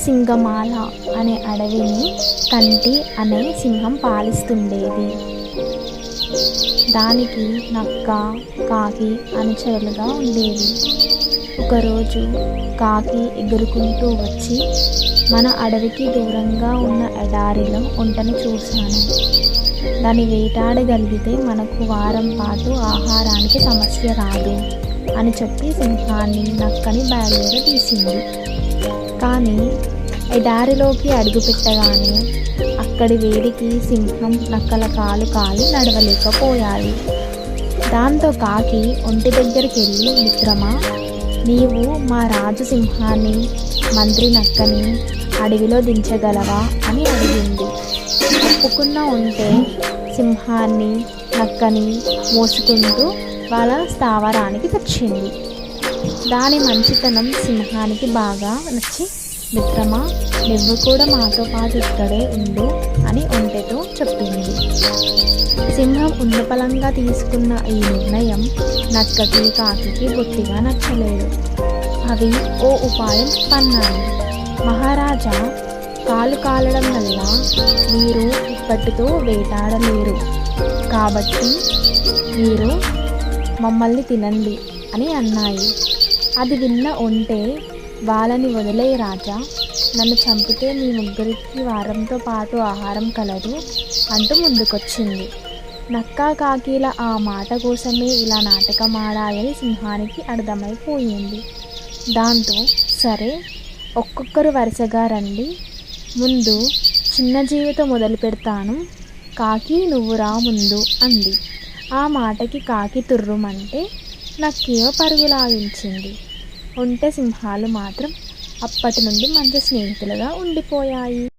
సింగమాల అనే అడవిని కంటి అనే సింహం పాలిస్తుండేది. దానికి నక్క, కాకి అనుచరులుగా ఉండేవి. ఒకరోజు కాకి ఎగురుకుంటూ వచ్చి, మన అడవికి దూరంగా ఉన్న ఎడారిలో ఒంటెను చూశాను. దాన్ని వేటాడగలిగితే మనకు వారం పాటు ఆహారానికి సమస్య రాదు అని చెప్పి సింహాన్ని, నక్కని బయలుదేరదీసింది. కానీ ఎడారిలోకి అడుగుపెట్టగానే అక్కడి వేడికి సింహం, నక్కల కాలు కాలి నడవలేకపోయాయి. దాంతో కాకి ఒంటి దగ్గరికి వెళ్ళి, మిత్రమా, నీవు మా రాజు సింహాన్ని, మంత్రి నక్కని అడవిలో దించగలవా అని అడిగింది. ఒప్పుకున్న ఒంటె సింహాన్ని, నక్కని మోసుకుంటూ వాళ్ళ స్థావరానికి తెచ్చింది. దాని మంచితనం సింహానికి బాగా నచ్చి, మిత్రమా, నువ్వు కూడా మాతో పాటు ఇక్కడే ఉండు అని ఒంటెతో చెప్పింది. సింహం ఉన్నపలంగా తీసుకున్న ఈ నిర్ణయం నక్కకి, కాకికి బొత్తిగా నచ్చలేదు. అవి ఓ ఉపాయం పన్నాయి. మహారాజా, కాలు కాలడం వల్ల మీరు ఇప్పటితో వేటాడలేరు, కాబట్టి మీరు మమ్మల్ని తినండి అని అన్నాయి. అది విన్న ఒంటె, వాళ్ళని వదిలే రాజా, నన్ను చంపితే మీ ముగ్గురికి వారంతో పాటు ఆహారం కలదు అంటూ ముందుకొచ్చింది. నక్క, కాకీల ఆ మాట కోసమే ఇలా నాటకమాడాయని సింహానికి అర్థమైపోయింది. దాంతో సరే, ఒక్కొక్కరు వరుసగా రండి, ముందు చిన్న జీవితో మొదలు పెడతాను, కాకి నువ్వు రా ముందు అంది. ఆ మాటకి కాకి తుర్రుమంటే నక్కేమో పరుగులాగించింది. ఒంటె, సింహాలు మాత్రం అప్పటి నుండి మంచి స్నేహితులుగా ఉండిపోయాయి.